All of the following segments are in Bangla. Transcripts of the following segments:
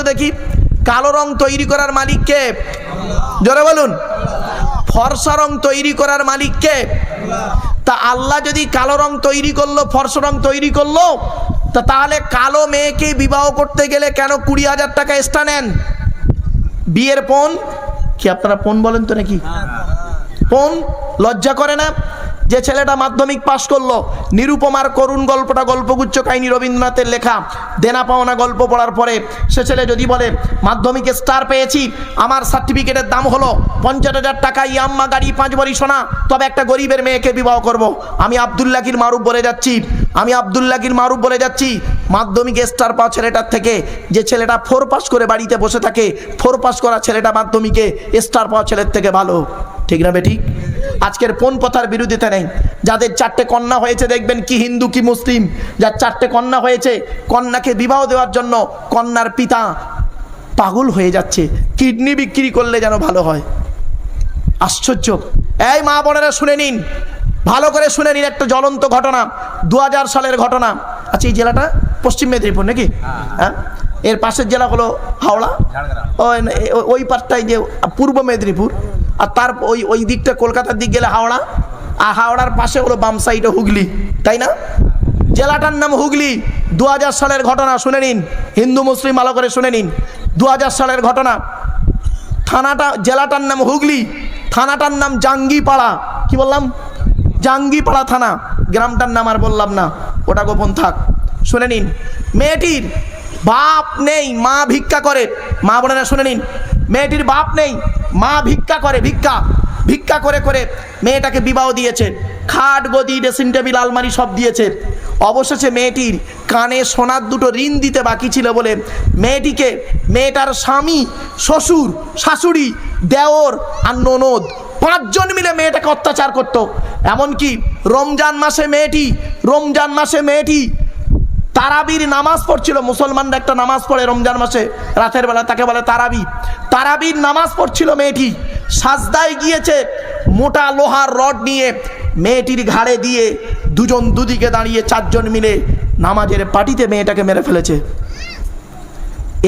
দেখি কালো রং তৈরি করার মালিক কে? জোরে বলুন। ফর্সা রং তৈরি করার মালিক কে? তা আল্লাহ যদি কালো রং তৈরি করলো, ফর্সা রং তৈরি করলো, তা তাহলে কালো মেয়েকে বিবাহ করতে গেলে কেন 20,000 টাকা এক্সট্রা নেন? বিয়ের পণ কি আপনারা পণ বলেন তো নাকি? পণ লজ্জা করে না? যে ছেলেটা মাধ্যমিক পাশ করলো, নিরুপমার করুণ গল্পটা গল্পগুচ্ছ কাহিনী রবীন্দ্রনাথের লেখা, দেনা পাওনা গল্প পড়ার পরে সে ছেলে যদি বলে মাধ্যমিকে স্টার পেয়েছি, আমার সার্টিফিকেটের দাম হলো 50,000 টাকা, ইয়াম্মা গাড়ি, 5 ভরি সোনা, তবে একটা গরিবের মেয়েকে বিবাহ করব। আমি আব্দুল্লাহির মারুফ বলে যাচ্ছি, মাধ্যমিকে স্টার পাওয়া ছেলেটার থেকে যে ছেলেটা 4 পাস করে বাড়িতে বসে থাকে, 4 পাস করা ছেলেটা মাধ্যমিকে স্টার পাওয়া ছেলের থেকে ভালো। ঠিক না বেঠিক? আজকের পণ প্রথার বিরোধিতা নেই। যাদের 4টে কন্যা হয়েছে দেখবেন কি হিন্দু কি মুসলিম, যার 4টে কন্যা হয়েছে, কন্যাকে বিবাহ দেওয়ার জন্য কন্যার পিতা পাগল হয়ে যাচ্ছে, কিডনি বিক্রি করলে যেন ভালো হয়। আশ্চর্য। এই মা বোনেরা শুনে নিন, ভালো করে শুনে নিন একটা জ্বলন্ত ঘটনা, 2000 সালের ঘটনা। আচ্ছা, এই জেলাটা পশ্চিম মেদিনীপুর নাকি? হ্যাঁ, এর পাশের জেলা হলো হাওড়া, ওই পাশটাই যে পূর্ব মেদিনীপুর, আর তার ওই দিকটা কলকাতার দিক গেলে হাওড়া, আর হাওড়ার পাশে হলো বাম সাইডে হুগলি, তাই না? জেলাটার নাম হুগলি। 2000 সালের ঘটনা শুনে নিন, হিন্দু মুসলিম ভালো করে শুনে নিন। 2000 সালের ঘটনা। জেলাটার নাম হুগলি, থানাটার নাম জাঙ্গিপাড়া। কি বললাম? জাঙ্গিপাড়া থানা। গ্রামটার নাম আর বললাম না, ওটা গোপন থাক। শুনে নিন, মেয়েটির বাপ নেই, মা ভিক্ষা করে। মা বোনেরা শুনে নিন, মেয়েটির বাপ নেই, মা ভিক্ষা করে, ভিক্ষা করে করে মেয়েটাকে বিবাহ দিয়েছে। খাট, গদি, ড্রেসিং টেবিল, আলমারি সব দিয়েছে। অবশেষে মেয়েটির কানে সোনার 2টো ঋণ দিতে বাকি ছিল বলে মেয়েটার স্বামী, শ্বশুর, শাশুড়ি, দেওর আর ননদ 5 জন মিলে মেয়েটাকে অত্যাচার করত। এমনকি রমজান মাসে মেয়েটি তারাবির নামাজ পড়ছিল। মুসলমানরা একটা নামাজ পড়ে রমজান মাসে রাতের বেলা, তাকে বলে তারাবির নামাজ পড়ছিল। মেয়েটি সাজদায় গিয়েছে, মোটা লোহার রড নিয়ে মেয়েটির ঘাড়ে দিয়ে দুজন দুদিকে দাঁড়িয়ে 4 জন মিলে নামাজের পাটিতে মেয়েটাকে মেরে ফেলেছে।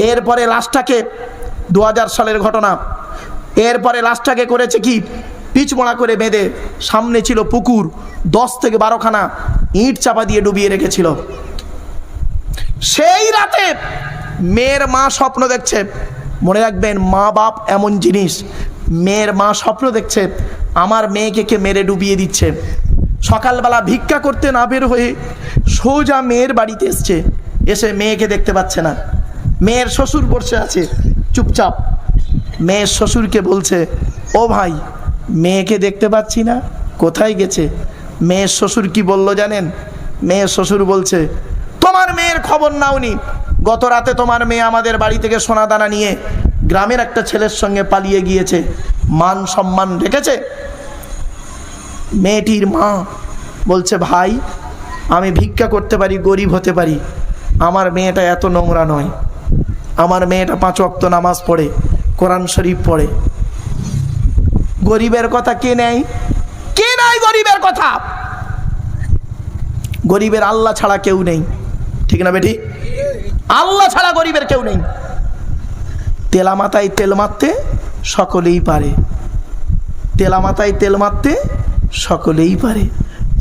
এরপরে লাশটাকে 2000 সালের ঘটনা। এরপরে লাশটাকে করেছে কি, পিচমোড়া করে বেঁধে, সামনে ছিল পুকুর, 10 থেকে 12খানা ইট চাপা দিয়ে ডুবিয়ে রেখেছিল। সেই রাতে মেয়ের মা স্বপ্ন দেখছে। মনে রাখবেন, মা বাপ এমন জিনিস। মেয়ের মা স্বপ্ন দেখছে আমার মেয়েকে কে মেরে ডুবিয়ে দিচ্ছে। সকালবেলা ভিক্ষা করতে না বের হয়ে সোজা মেয়ের বাড়িতে এসে মেয়েকে দেখতে পাচ্ছে না। মেয়ের শ্বশুর বসে আছে চুপচাপ। মেয়ের শ্বশুরকে বলছে, ও ভাই, মেয়েকে দেখতে পাচ্ছি না, কোথায় গেছে? মেয়ের শ্বশুর কি বলল জানেন? মেয়ের শ্বশুর বলছে, তোমার মেয়ের খবর নাওনি? গত রাতে তোমার মেয়ে আমাদের বাড়ি থেকে সোনাদানা নিয়ে গ্রামের একটা ছেলের সঙ্গে পালিয়ে গিয়েছে, মান সম্মান রেখেছে? মেয়েটির মা বলছে, ভাই, আমি ভিক্ষা করতে পারি, গরিব হতে পারি, আমার মেয়েটা এত নোংরা নয়। আমার মেয়েটা 5 ওয়াক্ত নামাজ পড়ে, কোরআন শরীফ পড়ে। গরিবের কথা কে নেয়? কে নেয় গরিবের কথা? গরিবের আল্লাহ ছাড়া কেউ নেই। ঠিক না বেটি? আল্লাহ ছাড়া গরিবের কেউ নেই। তেলা মাথায় তেল মারতে সকলেই পারে, তেলা মাথায় তেল মারতে সকলেই পারে।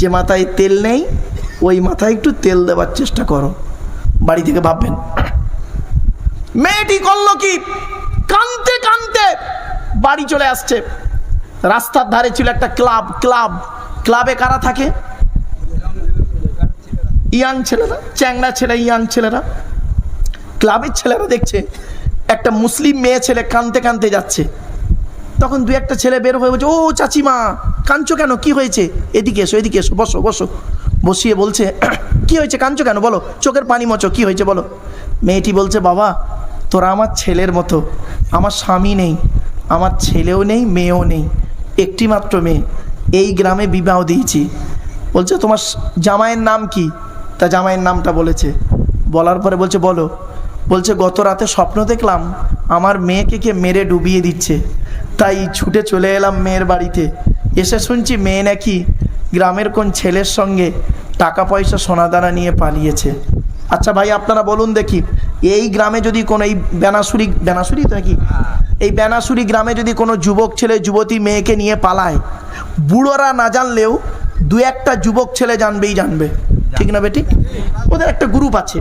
যে মাথায় তেল নেই, ওই মাথায় একটু তেল দেওয়ার চেষ্টা করো। বাড়ি থেকে ভাববেন। মেয়েটি করলো কি, কাঁদতে কাঁদতে বাড়ি চলে আসছে। রাস্তার ধারে ছিল একটা ক্লাবে কারা থাকে? ইয়াং ছেলেরা, চ্যাংড়া ছেলে, ইয়াং ছেলেরা। ক্লাবের ছেলেরা দেখছে একটা মুসলিম মেয়ে ছেলে কাঁদতে কাঁদতে যাচ্ছে। তখন 2-1টা ছেলে বের হয়ে বলছে, ও চাচিমা, কাঁদছো কেন? কি হয়েছে? এদিকে এসো, বসো। বসিয়ে বলছে, কি হয়েছে, কাঁদছো কেন? বলো, চোখের পানি মোচো, কি হয়েছে বলো। মেয়েটি বলছে, বাবা, তোরা আমার ছেলের মতো, আমার স্বামী নেই, আমার ছেলেও নেই, মেয়েও নেই, একটি মাত্র মেয়ে, এই গ্রামে বিবাহ দিয়েছি। বলছে, তোমার জামাইয়ের নাম কি? তা জামাইয়ের নামটা বলেছে। বলার পরে বলছে, বলো। বলছে, গত রাতে স্বপ্ন দেখলাম আমার মেয়েকে কে মেরে ডুবিয়ে দিচ্ছে, তাই ছুটে চলে এলাম মেয়ের বাড়িতে। এসে শুনছি মেয়ে নাকি গ্রামের কোন ছেলের সঙ্গে টাকা পয়সা সোনাদানা নিয়ে পালিয়েছে। আচ্ছা ভাই আপনারা বলুন দেখি, এই গ্রামে যদি কোনো এই বেনাসুরি তো নাকি, এই বেনাসুরি গ্রামে যদি কোনো যুবক ছেলে যুবতী মেয়েকে নিয়ে পালায়, বুড়োরা না জানলেও দু একটা যুবক ছেলে জানবে, ঠিক না বেটি? ওদের একটা গ্রুপ আছে,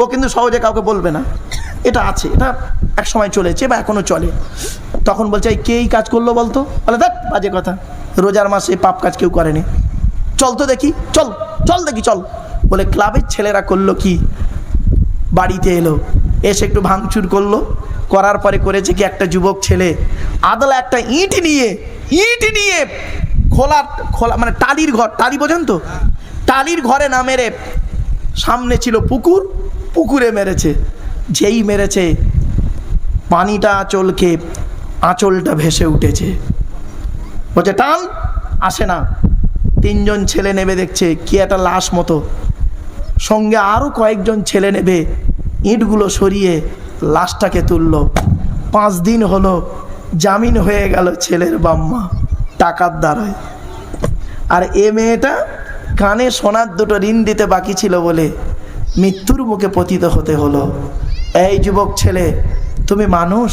ও কিন্তু সহজে কাউকে বলবে না, এটা আছে, এটা এক সময় চলেছে বা এখনো চলে। তখন বলছে এই কে এই কাজ করলো বলতো, বলে দেখ বাজে কথা, রোজার মাসে পাপ কাজ কেউ করেনি, চল তো দেখি, চল দেখি চল। বলে ক্লাবের ছেলেরা করলো কি, বাড়িতে এলো, এসে একটু ভাঙচুর করলো, করার পরে করেছে কি, একটা যুবক ছেলে আদলা একটা ইট নিয়ে খোলা মানে টালির ঘর, টালি বোঝেন তো, টালির ঘরে না মেরে সামনে ছিল পুকুরে মেরেছে। যেই মেরেছে পানিটা আঁচলটা ভেসে উঠেছে, বলছে টান, আসে না। তিনজন ছেলে নেবে, দেখছে কি একটা লাশ মতো, সঙ্গে আরও কয়েকজন ছেলে নেবে, ইঁটগুলো সরিয়ে লাশটাকে তুললো। 5 দিন হলো, জামিন হয়ে গেল ছেলের বাম্মা টাকার দ্বারায়। আর এ মেয়েটা কানে সোনার 2টো ঋণ দিতে বাকি ছিল বলে মৃত্যুর মুখে পতিত হতে হলো। এই যুবক ছেলে, তুমি মানুষ,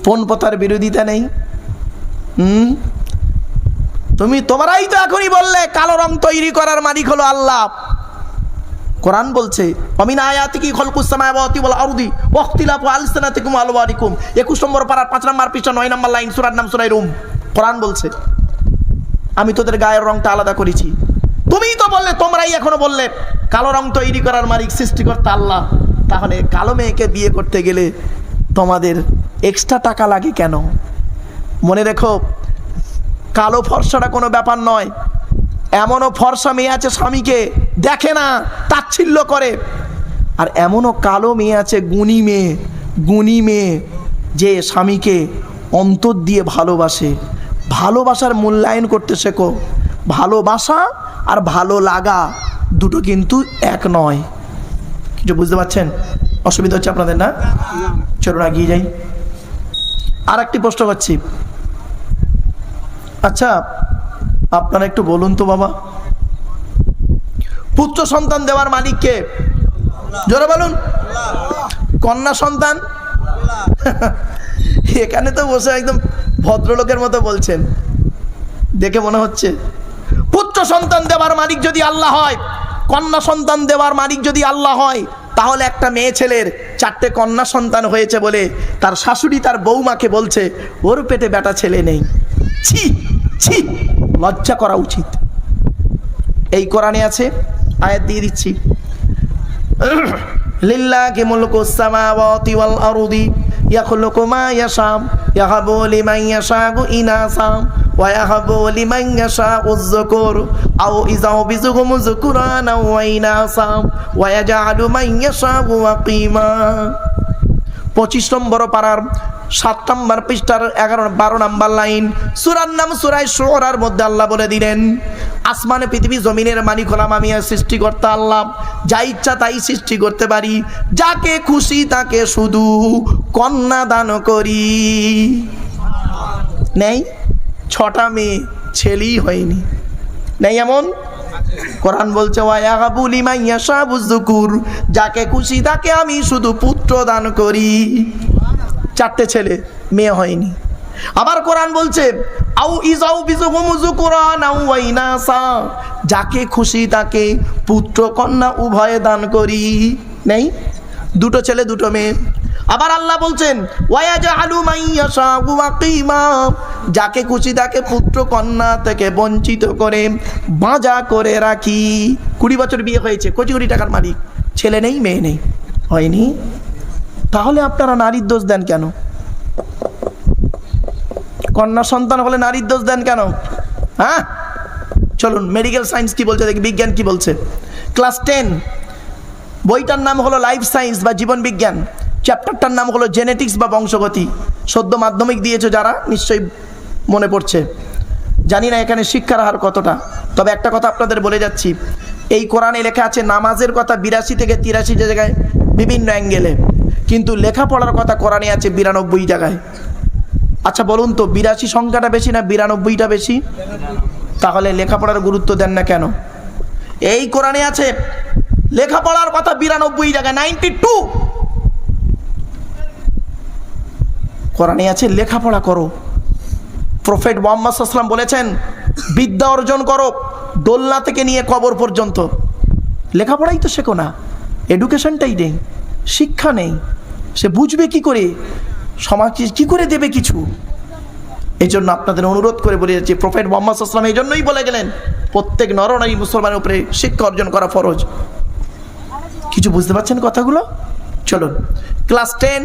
কোন পথার বিরোধিতা নেই? তোমরাই তো এখনই বললে কালো রং তৈরি করার মালিক হলো আল্লাহ। কোরআন বলছে অমিন আয়াতিকি খলকুস সামাওয়াতি ওয়াল আরদি ওয়াখতিলাফু আলসিনাতিকুম ওয়া আলওয়ানিকুম, 21 নম্বর পারার 5 নম্বর পৃষ্ঠা 9 নম্বর লাইন, সূরার নাম সূরা রুম। কোরআন বলছে আমি তোদের গায়ের রংটা আলাদা করেছি। তুমিই তো বললে, তোমরাই এখনো বললে কালো রং তৈরি করার মালিক সৃষ্টিকর্তা আল্লাহ। তাহলে কালো মেয়েকে বিয়ে করতে গেলে তোমাদের এক্সট্রা টাকা লাগে কেন? মনে রেখো, কালো ফর্সাটা কোনো ব্যাপার নয়। এমনও ফর্সা মেয়ে আছে স্বামীকে দেখে না, তাচ্ছিল্য করে। আর এমনও কালো মেয়ে আছে গুণী মেয়ে যে স্বামীকে অন্তর দিয়ে ভালোবাসে। ভালোবাসার মূল্যায়ন করতে শেখো। ভালোবাসা আর ভালো লাগা দুটো কিন্তু এক নয়। কিছু বুঝতে পারছেন? অসুবিধা হচ্ছে আপনাদের না? চলুন এগিয়ে যাই। আর একটি প্রশ্ন করছি, আচ্ছা আপনারা একটু বলুন তো বাবা, পুত্র সন্তান দেওয়ার মালিক কে? জোরে বলুন। কন্যা সন্তান? এখানে তো বসে একদম ভদ্রলোকের মতো বলছেন, দেখে মনে হচ্ছে। পুত্র সন্তান দেওয়ার মালিক যদি আল্লাহ হয়, কন্যা সন্তান দেওয়ার মালিক যদি আল্লাহ হয়, তাহলে একটা মেয়ে ছেলের 4টে কন্যা সন্তান হয়েছে বলে তার শাশুড়ি তার বৌমাকে বলছে ওর পেটে বেটা ছেলে নেই। ছি ছি, লজ্জা করা উচিত। এই কোরআনে আছে, আয়াত দিয়ে দিচ্ছি, লিল্লাহি মুলকুস সামাওয়াতি ওয়াল আরদি ইয়াখলুকু মা ইয়াশা ইয়াহাবু লিমান ইয়াশাউ ইনাসা ওয়া ইয়াহাবু লিমান ইয়াশাউ যুকুর আও ইযাবিজুহুম যুকুরানা ওয়া ইনাসা ওয়া ইয়াজআলু মান ইয়াশাউ আকিমা। 25 নম্বর পারার 7 নম্বর পৃষ্ঠার 11-12 নম্বর লাইন, সূরার নাম সূরা শুরার মধ্যে আল্লাহ বলে দিলেন আসমানে পৃথিবী জমিনের মালিক হলাম আমি, সৃষ্টিকর্তা আল্লাহ। যা ইচ্ছা তাই সৃষ্টি করতে পারি, যাকে খুশি তাকে শুধু কন্যা দান করি। নেই 6টা মেয়ে, ছেলেই হয়নি, নেই এমন? কোরআন বলছে ওয়ায়াহাবু লিমান ইয়াশাউ যুকুর, যাকে খুশি তাকে আমি শুধু পুত্র দান করি। 4টে ছেলে, মেয়ে হয়নি। আবার কোরআন বলছে আউ ইযাবিজুহুম যুকুরানা ওয়া ইনাসা, যাকে খুশি তাকে পুত্র কন্যা উভয়ে দান করি। নেই 2টো ছেলে 2টো মেয়ে। আবার আল্লাহ বলছেন ওয়ায়াজআলু মান ইয়াশাউ আকিমা, যাকে খুশি তাকে পুত্র কন্যা থেকে বঞ্চিত করে বাঁজা করে রাখি। 20 বছর বিয়ে হয়েছে, কোটি কোটি টাকার মালিক, ছেলে নেই মেয়ে নেই, হয়নি। তাহলে আপনারা নারীর দোষ দেন কেন? কন্যা সন্তান হলে নারীর দোষ দেন কেন? হ্যাঁ, চলুন মেডিকেল সায়েন্স কি বলছে দেখি, বিজ্ঞান কি বলছে। ক্লাস 10 বইটার নাম হলো লাইফ সায়েন্স বা জীবন বিজ্ঞান, চ্যাপ্টারটার নাম হলো জেনেটিক্স বা বংশগতি। সদ্য মাধ্যমিক দিয়েছো যারা, নিশ্চয়ই মনে পড়ছে। জানি না এখানে শিক্ষার হার কতটা, তবে একটা কথা আপনাদের বলে যাচ্ছি, এই কোরআনে লেখা আছে নামাজের কথা 82 থেকে 83 জায়গায় বিভিন্ন অ্যাঙ্গেলে, কিন্তু লেখাপড়ার কথা কোরআনে আছে 92 জায়গায়। আচ্ছা বলুন তো, 82 সংখ্যাটা বেশি না 92টা বেশি? তাহলে লেখাপড়ার গুরুত্ব দেন না কেন? এই কোরআনে আছে লেখাপড়ার কথা 92 জায়গায় 92। কোরআনে আছে লেখাপড়া করো। প্রফেট মুহাম্মদ সাল্লাল্লাহু আলাইহি ওয়াসাল্লাম বলেছেন বিদ্যা অর্জন করো দোলনা থেকে নিয়ে কবর পর্যন্ত। লেখাপড়াই তো শেখো না, এডুকেশনটাই নেই, শিক্ষা নেই, সে বুঝবে কি করে, সমাজ কি করে দেবে কিছু। এই জন্য আপনাদের অনুরোধ করে বলে যাচ্ছি, প্রফেট মুহাম্মদ সাল্লাল্লাহু আলাইহি ওয়াসাল্লাম এই জন্যই বলে গেলেন প্রত্যেক নরনারী মুসলমানের উপরে শিক্ষা অর্জন করা ফরজ। কিছু বুঝতে পারছেন কথাগুলো? চলুন, ক্লাস 10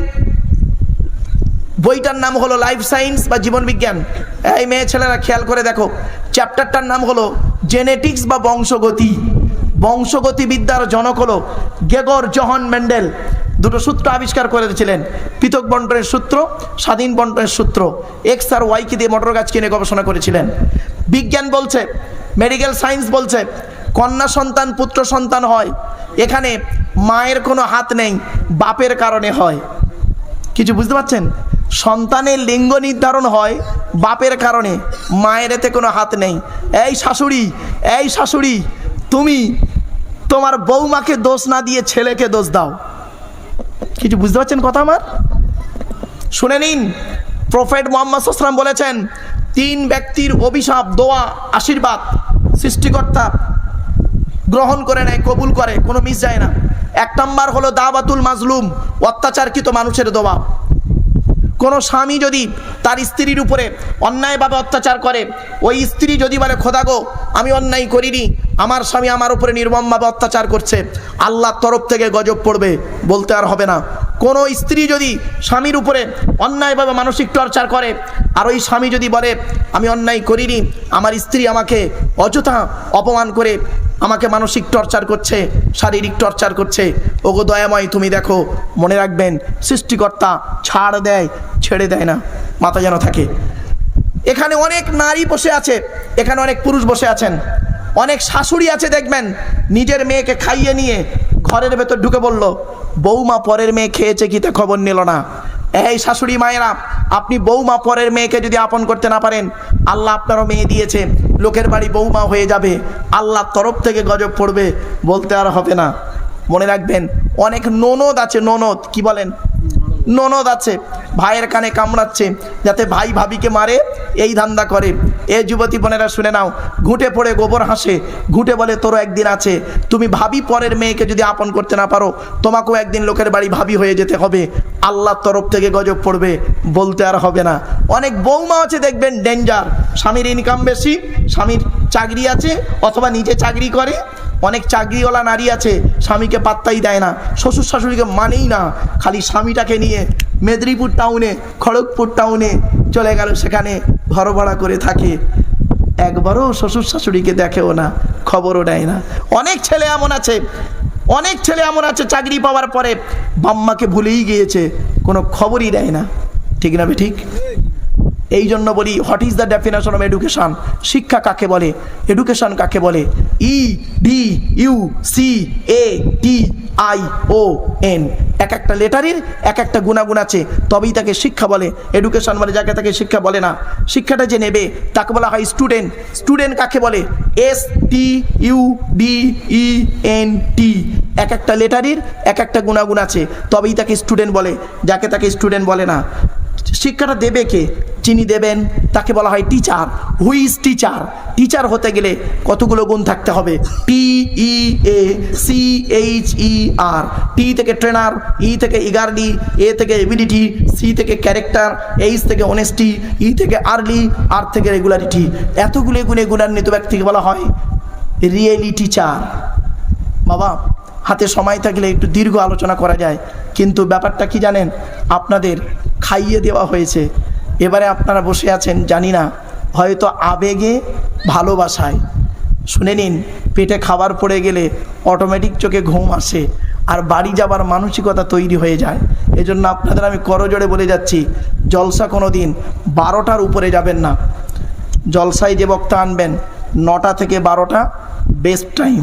বইটার নাম হলো লাইফ সায়েন্স বা জীবন বিজ্ঞান। এই মেয়ে ছেলেরা খেয়াল করে দেখো, চ্যাপ্টারটার নাম হলো জেনেটিক্স বা বংশগতি। বংশগতি বিদ্যার জনক হলো গেগর জহন মেন্ডেল। দুটো সূত্র আবিষ্কার করেছিলেন, পৃথক বন্টনের সূত্র, স্বাধীন বন্টনের সূত্র। এক্স আর ওয়াইকে দিয়ে মটর গাছ কিনে গবেষণা করেছিলেন। বিজ্ঞান বলছে, মেডিকেল সায়েন্স বলছে কন্যা সন্তান পুত্র সন্তান হয়, এখানে মায়ের কোনো হাত নেই, বাপের কারণে হয়। কিছু বুঝতে পারছেন? সন্তানের লিঙ্গ নির্ধারণ হয় বাপের কারণে, মায়ের এতে কোনো হাত নেই। এই শাশুড়ি, এই শাশুড়ি, তুমি তোমার বৌমাকে দোষ না দিয়ে ছেলেকে দোষ দাও। কিছু বুঝতে পারছেন কথা আমার? শুনে নিন, প্রফেট মুহাম্মদ সাল্লাল্লাহু আলাইহি ওয়াসাল্লাম বলেছেন 3 ব্যক্তির অভিশাপ, দোয়া, আশীর্বাদ সৃষ্টিকর্তা গ্রহণ করে নেয়, কবুল করে, কোনো মিস যায় না। 1 নম্বর হলো দাওয়াতুল মাজলুম, অত্যাচারকৃত মানুষের দোয়া। কোনো স্বামী যদি তার স্ত্রীর উপরে অন্যায়ভাবে অত্যাচার করে, ওই স্ত্রী যদি বলে খোদা গো আমি অন্যায় করিনি, আমার স্বামী আমার উপরে নির্মমভাবে অত্যাচার করছে, আল্লাহর তরফ থেকে গজব পড়বে, বলতে আর হবে না। কোনো স্ত্রী যদি স্বামীর উপরে অন্যায়ভাবে মানসিক টর্চার করে, আর ওই স্বামী যদি বলে আমি অন্যায় করিনি, আমার স্ত্রী আমাকে অযথা অপমান করে আমাকে মানসিক টর্চার করছে, শারীরিক টর্চার করছে, ওগো দয়াময় তুমি দেখো, মনে রাখবেন সৃষ্টিকর্তা ছাড় দেয়, ছেড়ে দেয় না, মাথা যেন থাকে। এখানে অনেক নারী বসে আছে, এখানে অনেক পুরুষ বসে আছেন, অনেক শাশুড়ি আছে দেখবেন নিজের মেয়েকে খাইয়ে নিয়ে ঘরের ভেতর ঢুকে বলল, বৌমা পরের মেয়ে খেয়েছে কি তা খবর নিল না। এই শাশুড়ি মায়েরা, আপনি বৌমা পরের মেয়েকে যদি আপন করতে না পারেন, আল্লাহ আপনারও মেয়ে দিয়েছে, লোকের বাড়ি বৌমা হয়ে যাবে, আল্লাহর তরফ থেকে গজব পড়বে, বলতে আর হবে না। মনে রাখবেন, অনেক ননদ আছে, ননদ কি বলেন, ননদ আছে, ভাইয়ের কানে কামড়াচ্ছে যাতে ভাই ভাবিকে মারে, এই ধান্দা করে। এ যুবতী বোনেরা শুনে নাও, ঘুঁটে পড়ে গোবর হাসে, ঘুঁটে বলে তোরও একদিন আছে। তুমি ভাবি পরের মেয়েকে যদি আপন করতে না পারো, তোমাকেও একদিন লোকের বাড়ি ভাবি হয়ে যেতে হবে, আল্লাহর তরফ থেকে গজব পড়বে, বলতে আর হবে না। অনেক বৌমা আছে দেখবেন ডেঞ্জার, স্বামীর ইনকাম বেশি, স্বামীর চাকরি আছে অথবা নিজে চাকরি করে। অনেক চাকরিওয়ালা নারী আছে, স্বামীকে পাত্তাই দেয় না, শ্বশুর শাশুড়িকে মানেই না, খালি স্বামীটাকে নিয়ে মেদিনীপুর টাউনে, খড়গপুর টাউনে চলে গেল, সেখানে ঘর ভাড়া করে থাকে, একবারও শ্বশুর শাশুড়িকে দেখেও না, খবরও নেয় না। অনেক ছেলে এমন আছে, অনেক ছেলে এমন আছে চাকরি পাওয়ার পরে বাম্মাকে ভুলেই গিয়েছে, কোনো খবরই দেয় না। ঠিক না ঠিক? এই জন্য বলি, what is the definition of education? শিক্ষা কাকে বলে, এডুকেশন কাকে বলে? EDUCATION, এক একটা লেটারের এক একটা গুণাগুণ আছে, তবেই তাকে শিক্ষা বলে। এডুকেশন বলে যাকে, তাকে শিক্ষা বলে না। শিক্ষাটা যে নেবে তাকে বলা হয় স্টুডেন্ট। স্টুডেন্ট কাকে বলে? STUDENT, এক একটা লেটারের এক একটা গুণাগুণ আছে, তবেই তাকে স্টুডেন্ট বলে, যাকে তাকে স্টুডেন্ট বলে না। শিক্ষাটা দেবে কে? যিনি দেবেন তাকে বলা হয় teacher. Who is teacher? Teacher হতে গেলে কতগুলো গুণ থাকতে হবে? TEACHER, টি থেকে ট্রেনার, ই থেকে ইগারলি, এ থেকে এবিলিটি, সি থেকে ক্যারেক্টার, এইচ থেকে অনেস্টি, ই থেকে আর্লি, আর থেকে রেগুলারিটি। এতগুলো গুণে গুণান্বিত ব্যক্তিকে বলা হয় রিয়েলি টিচার। বাবা, হাতে সময় থাকলে একটু দীর্ঘ আলোচনা করা যায়, কিন্তু ব্যাপারটা কি জানেন? আপনাদের খাইয়ে দেওয়া হয়েছে, এবারে আপনারা বসে আছেন জানি না, হয়তো আবেগে, ভালোবাসায়। শুনে নিন, পেটে খাবার পড়ে গেলে অটোমেটিক চোখে ঘুম আসে, আর বাড়ি যাবার মানসিকতা তৈরি হয়ে যায়। এজন্য আপনাদের আমি করজোড়ে বলে যাচ্ছি, জলসা কোনো দিন 12টার উপরে যাবেন না। জলসায় যে বক্তা আনবেন 9টা থেকে 12টা বেস্ট টাইম।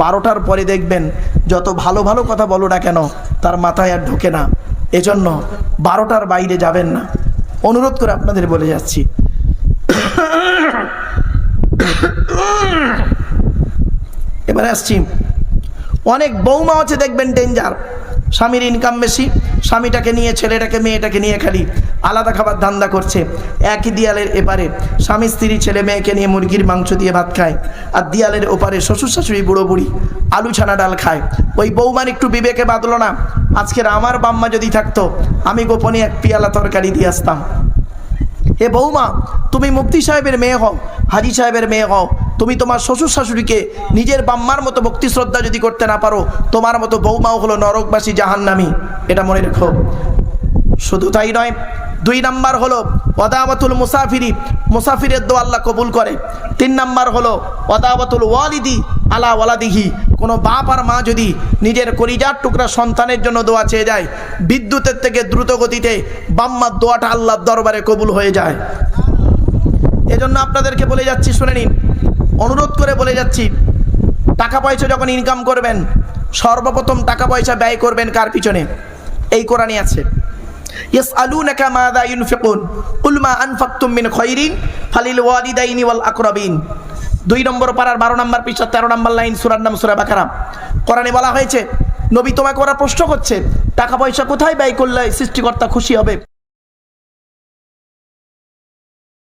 12টার পরে দেখবেন যত ভালো ভালো কথা বলো না কেন, তার মাথায় আর ঢোকে না। এজন্য 12টার বাইরে যাবেন না, অনুরোধ করে আপনাদের বলে যাচ্ছি। এবারে আসছি, অনেক বৌমা আছে দেখবেন ডেঞ্জার, স্বামীর ইনকাম বেশি, স্বামীটাকে নিয়ে ছেলেটাকে মেয়েটাকে নিয়ে খালি আলাদা খাবার ধান্দা করছে। একই দিয়ালের এপারে স্বামী স্ত্রী ছেলে মেয়েকে নিয়ে মুরগির মাংস দিয়ে ভাত খায়, আর দিয়ালের ওপারে শ্বশুর শাশুড়ি বুড়ো বুড়ি আলু ছানা ডাল খায়। ওই বৌমার একটু বিবেকে বাঁধলো না, আজকের আমার বাম্মা যদি থাকতো আমি গোপনে এক পিয়ালা তরকারি দিয়ে আসতাম। হে বৌমা, তুমি মুফতি সাহেবের মেয়ে হও, হাজি সাহেবের মেয়ে হও, তুমি তোমার শ্বশুর শাশুড়িকে নিজের বাম্মার মতো ভক্তি শ্রদ্ধা যদি করতে না পারো, তোমার মতো বৌমাও হলো নরকবাসী জাহান্নামী, এটা মনে রেখো। শুধু তাই নয়, 2 নাম্বার হলো ওয়াদাওয়াতুল মুসাফিরি, মুসাফিরের দোয়া আল্লাহ কবুল করে। 3 নাম্বার হলো ওয়াদাওয়াতুল ওয়ালিদি আলা ওয়ালাদিহি, কোনো বাপ আর মা যদি নিজের কলিজার টুকরা সন্তানের জন্য দোয়া চেয়ে যায়, বিদ্যুতের থেকে দ্রুত গতিতে বাম্মার দোয়াটা আল্লাহর দরবারে কবুল হয়ে যায়। এজন্য আপনাদেরকে বলে যাচ্ছি, শুনে নিন, অনুরোধ করে বলে যাচ্ছি, টাকা পয়সা যখন ইনকাম করবেন সর্বপ্রথম টাকা পয়সা ব্যয় করবেন কার পিছনে? এই কোরআনে আছে, ইয়াসআলুনাকা মাযা ইউনফিকুন কুল মা আনফাকতুম মিন খায়রিন ফালিল ওয়ালিদাইনি ওয়াল আকরাবিন। 2 নম্বর পারার 12 নম্বর পৃষ্ঠা 13 নম্বর লাইন, সূরার নাম সূরা বাকারা। কোরআনে বলা হয়েছে, নবী তোমাকে ওরা প্রশ্ন করছে টাকা পয়সা কোথায় ব্যয় করলে সৃষ্টিকর্তা খুশি হবে।